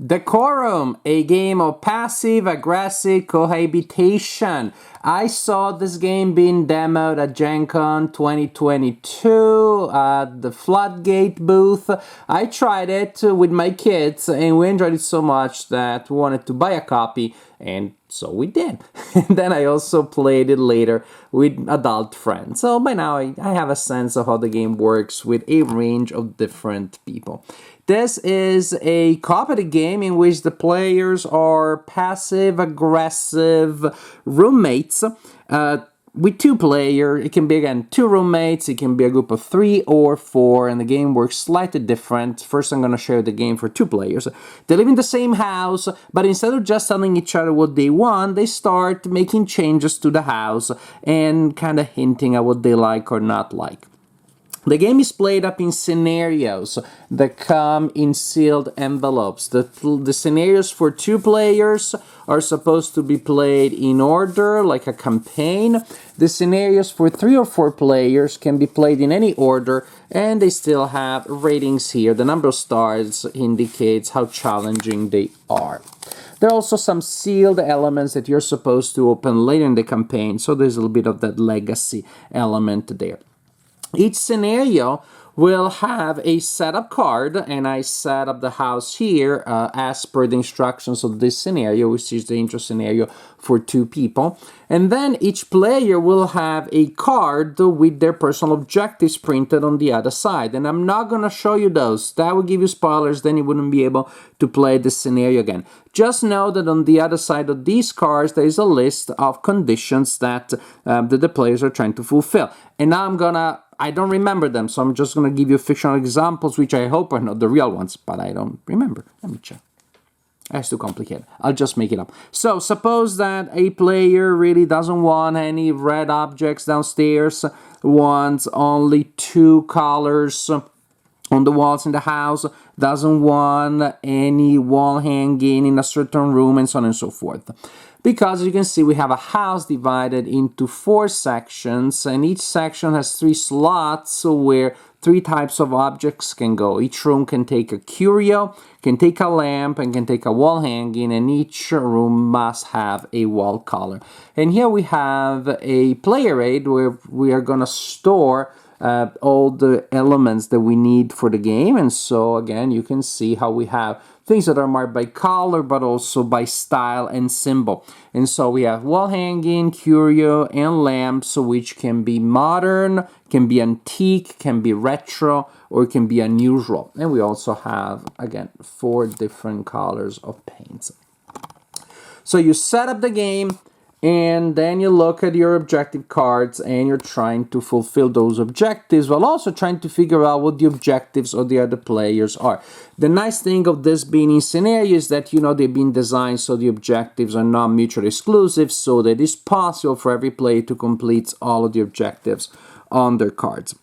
Decorum, a game of passive-aggressive cohabitation. I saw this game being demoed at Gen Con 2022 at the Floodgate booth. I tried it with my kids and we enjoyed it so much that we wanted to buy a copy, and so we did. And then I also played it later with adult friends. So by now I have a sense of how the game works with a range of different people. This is a cooperative game in which the players are passive-aggressive roommates with two players. It can be, again, two roommates, it can be a group of 3 or 4, and the game works slightly different. First, I'm going to share the game for 2 players. They live in the same house, but instead of just telling each other what they want, they start making changes to the house and kind of hinting at what they like or not like. The game is played up in scenarios that come in sealed envelopes. The scenarios for 2 players are supposed to be played in order, like a campaign. The scenarios for 3 or 4 players can be played in any order, and they still have ratings here. The number of stars indicates how challenging they are. There are also some sealed elements that you're supposed to open later in the campaign, so there's a little bit of that legacy element there. Each scenario will have a setup card, and I set up the house here as per the instructions of this scenario, which is the intro scenario for 2 people. And then each player will have a card with their personal objectives printed on the other side. And I'm not going to show you those. That would give you spoilers, then you wouldn't be able to play the scenario again. Just know that on the other side of these cards, there is a list of conditions that the players are trying to fulfill. And now I don't remember them, so I'm just going to give you fictional examples, which I hope are not the real ones, but I don't remember. Let me check. That's too complicated. I'll just make it up. So, suppose that a player really doesn't want any red objects downstairs, wants only 2 colors on the walls in the house, doesn't want any wall hanging in a certain room, and so on and so forth. Because, as you can see, we have a house divided into 4 sections, and each section has 3 slots where 3 types of objects can go. Each room can take a curio, can take a lamp, and can take a wall hanging, and each room must have a wall color. And here we have a player aid where we are going to store all the elements that we need for the game. And so, again, you can see how we have things that are marked by color, but also by style and symbol. And so we have wall hanging, curio, and lamps, which can be modern, can be antique, can be retro, or can be unusual. And we also have, again, 4 different colors of paints. So you set up the game, and then you look at your objective cards and you're trying to fulfill those objectives while also trying to figure out what the objectives of the other players are. The nice thing of this being in scenario is that, they've been designed so the objectives are not mutually exclusive, so that it's possible for every player to complete all of the objectives on their cards.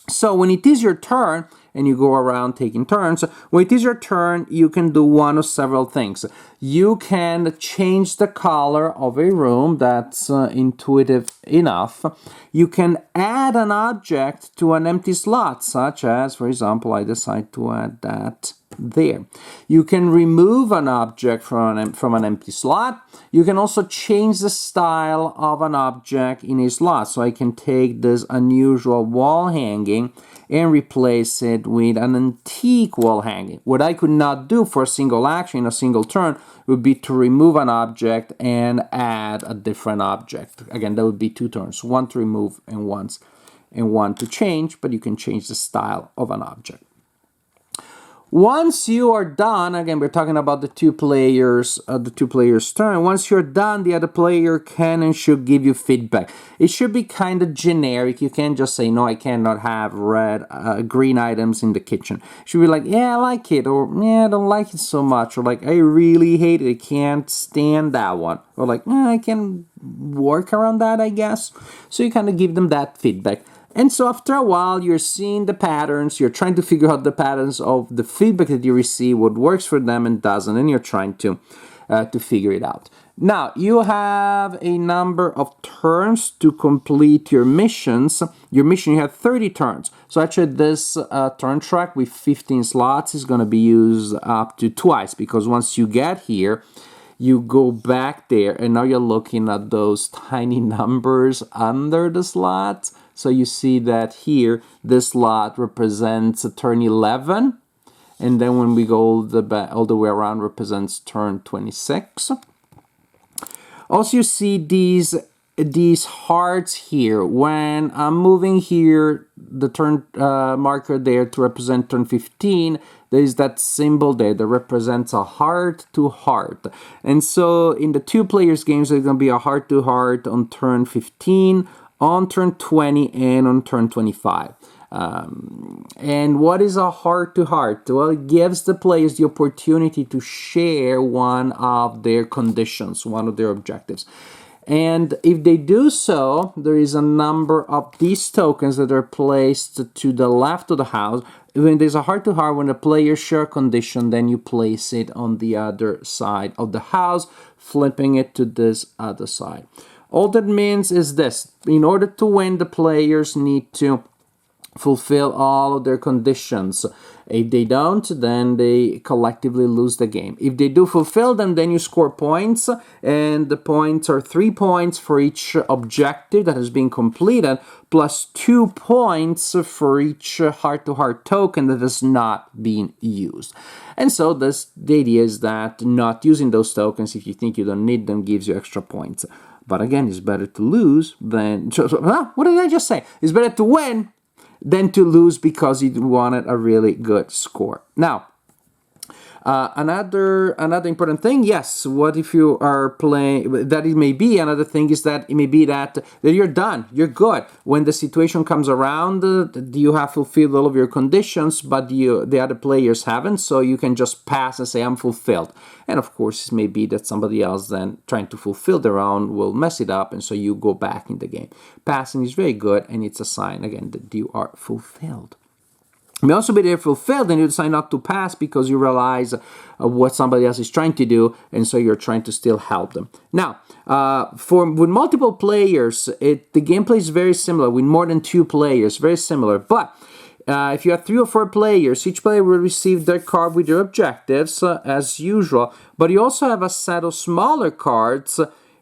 So when it is your turn, and you go around taking turns, when it is your turn, you can do one of several things. You can change the color of a room, that's intuitive enough. You can add an object to an empty slot, such as, for example, I decide to add that there. You can remove an object from an empty slot. You can also change the style of an object in a slot. So I can take this unusual wall hanging and replace it with an antique wall hanging. What I could not do for a single action in a single turn would be to remove an object and add a different object. Again, that would be 2 turns, 1 to remove and 1 to change, but you can change the style of an object. Once you are done, again, we're talking about the 2 players' turn. Once you're done, the other player can and should give you feedback. It should be kind of generic. You can't just say, no, I cannot have green items in the kitchen. It should be like, yeah, I like it, or yeah, I don't like it so much, or like, I really hate it, I can't stand that one, or like, I can work around that, I guess. So you kind of give them that feedback. And so after a while, you're seeing the patterns, you're trying to figure out the patterns of the feedback that you receive, what works for them and doesn't, and you're trying to figure it out. Now, you have a number of turns to complete your missions. Your mission, you have 30 turns. So actually this turn track with 15 slots is going to be used up to twice, because once you get here, you go back there and now you're looking at those tiny numbers under the slots. So you see that here, this slot represents turn 11. And then when we go all the way around, represents turn 26. Also, you see these hearts here. When I'm moving here, the turn marker there to represent turn 15, there is that symbol there that represents a heart to heart. And so in the two players games, there's going to be a heart to heart on turn 15, on turn 20, and on turn 25. And what is a heart-to-heart? Well, it gives the players the opportunity to share one of their conditions, one of their objectives. And if they do so, there is a number of these tokens that are placed to the left of the house. When there's a heart-to-heart, when the players share a condition, then you place it on the other side of the house, flipping it to this other side. All that means is this: in order to win, the players need to fulfill all of their conditions. If they don't, then they collectively lose the game. If they do fulfill them, then you score points, and the points are 3 points for each objective that has been completed, plus 2 points for each heart-to-heart token that has not been used. And so the idea is that not using those tokens, if you think you don't need them, gives you extra points. But again, it's better to lose than... what did I just say? It's better to win than to lose because you wanted a really good score. Now, another important thing, yes, what if you are playing, that it may be, another thing is that it may be that you're done, you're good. When the situation comes around, you have fulfilled all of your conditions, but the other players haven't, so you can just pass and say, I'm fulfilled. And of course, it may be that somebody else then trying to fulfill their own will mess it up, and so you go back in the game. Passing is very good, and it's a sign, again, that you are fulfilled. You may also be there fulfilled and you decide not to pass because you realize what somebody else is trying to do, and so you're trying to still help them. Now, with multiple players, the gameplay is very similar. With more than 2 players, very similar. But if you have 3 or 4 players, each player will receive their card with their objectives as usual. But you also have a set of smaller cards,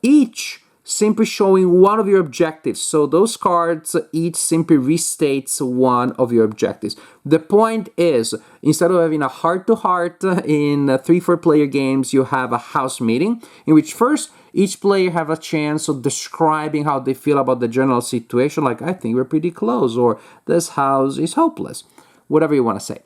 each simply showing one of your objectives. So those cards each simply restates one of your objectives. The point is, instead of having a heart-to-heart in 3-4 player games, you have a house meeting in which first each player have a chance of describing how they feel about the general situation, like, I think we're pretty close, or this house is hopeless, whatever you want to say,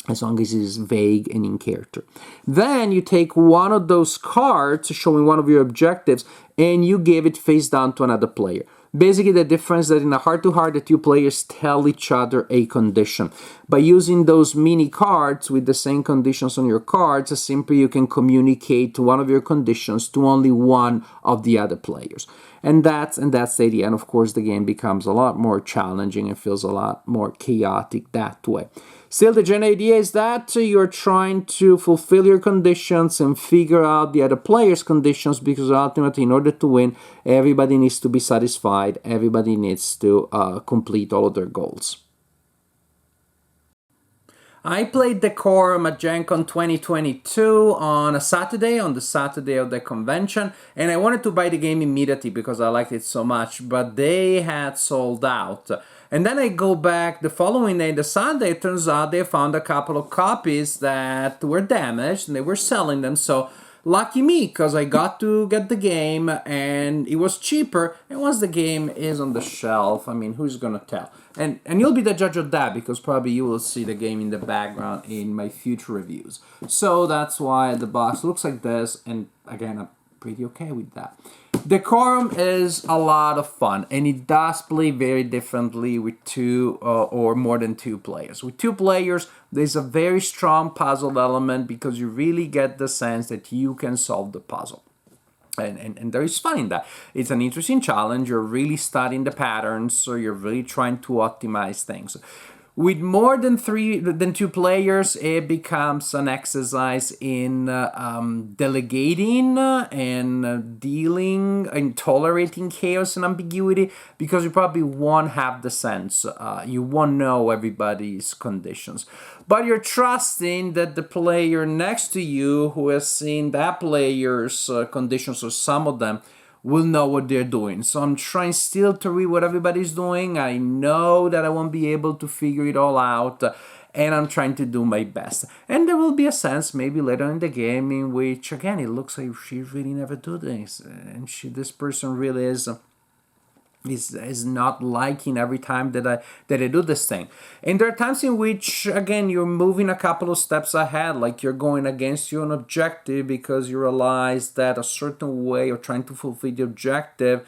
as long as it is vague and in character. Then you take one of those cards showing one of your objectives and you give it face down to another player. Basically, the difference is that in a heart-to-heart, the 2 players tell each other a condition. By using those mini cards with the same conditions on your cards, simply you can communicate one of your conditions to only one of the other players. And that's the idea. And of course, the game becomes a lot more challenging and feels a lot more chaotic that way. Still, the general idea is that you're trying to fulfill your conditions and figure out the other player's conditions, because ultimately, in order to win, everybody needs to be satisfied. Everybody needs to complete all of their goals. I played Decorum at Gen Con 2022 on a Saturday, on the Saturday of the convention, and I wanted to buy the game immediately because I liked it so much, but they had sold out. And then I go back the following day, the Sunday, it turns out they found a couple of copies that were damaged and they were selling them. So lucky me, because I got to get the game and it was cheaper. And once the game is on the shelf, I mean, who's going to tell? And you'll be the judge of that, because probably you will see the game in the background in my future reviews. So that's why the box looks like this. And again, I'm pretty okay with that. Decorum is a lot of fun, and it does play very differently with 2 or more than 2 players. With 2 players, there's a very strong puzzle element because you really get the sense that you can solve the puzzle. And there is fun in that. It's an interesting challenge. You're really studying the patterns, so you're really trying to optimize things. With more than two players, it becomes an exercise in delegating and dealing and tolerating chaos and ambiguity, because you probably won't have the sense. You won't know everybody's conditions. But you're trusting that the player next to you, who has seen that player's conditions, or some of them, will know what they're doing. So I'm trying still to read what everybody's doing. I know that I won't be able to figure it all out, and I'm trying to do my best. And there will be a sense maybe later in the game in which, again, it looks like she really never do this, and this person really is not liking every time that I do this thing. And there are times in which, again, you're moving a couple of steps ahead, like you're going against your own objective because you realize that a certain way of trying to fulfill the objective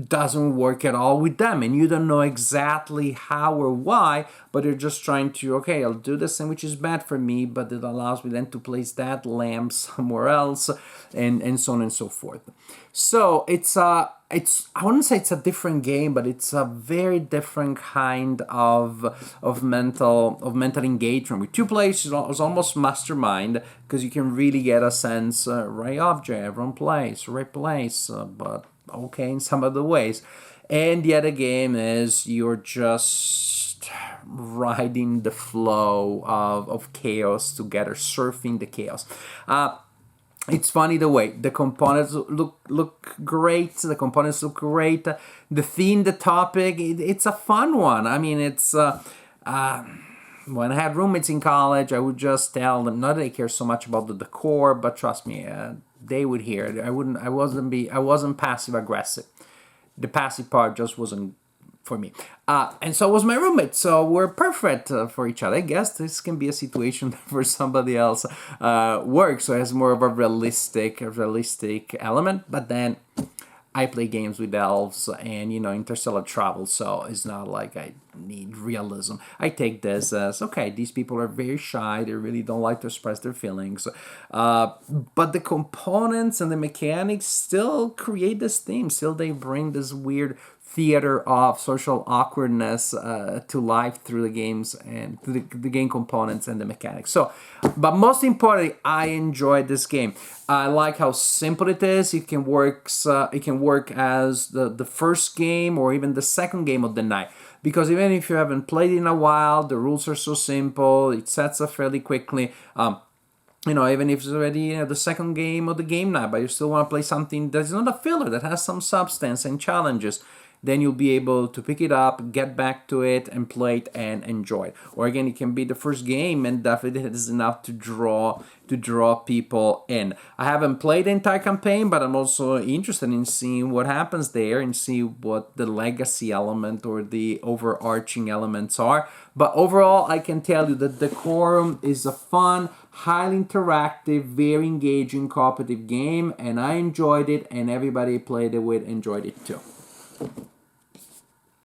doesn't work at all with them, and you don't know exactly how or why, but you're just trying to, okay, I'll do this thing which is bad for me, but it allows me then to place that lamp somewhere else, and so on and so forth. So it's I wouldn't say it's a different game, but it's a very different kind of mental engagement. With two players, it's almost mastermind, because you can really get a sense, right object, wrong place, right place, but okay in some other ways. And the other game is you're just riding the flow of chaos together, surfing the chaos. It's funny the way the components look great. The components look great. The theme, the topic, it's a fun one. I mean, it's when I had roommates in college, I would just tell them, not that I care so much about the decor, but trust me, they would hear it. I wasn't passive aggressive. The passive part just wasn't for me. And so was my roommate. So we're perfect for each other. I guess this can be a situation that for somebody else works. So it has more of a realistic element. But then I play games with elves and, interstellar travel. So it's not like I need realism. I take this as, okay, these people are very shy. They really don't like to express their feelings. But the components and the mechanics still create this theme. Still they bring this weird theater of social awkwardness to life through the games and through the game components and the mechanics. So, but most importantly, I enjoyed this game. I like how simple it is. It can work as the first game or even the second game of the night. Because even if you haven't played in a while, the rules are so simple. It sets up fairly quickly. Even if it's already the second game of the game night, but you still want to play something that's not a filler, that has some substance and challenges, then you'll be able to pick it up, get back to it, and play it and enjoy it. Or again, it can be the first game, and definitely it is enough to draw people in. I haven't played the entire campaign, but I'm also interested in seeing what happens there and see what the legacy element or the overarching elements are. But overall, I can tell you that Decorum is a fun, highly interactive, very engaging cooperative game, and I enjoyed it, and everybody I played it with enjoyed it too.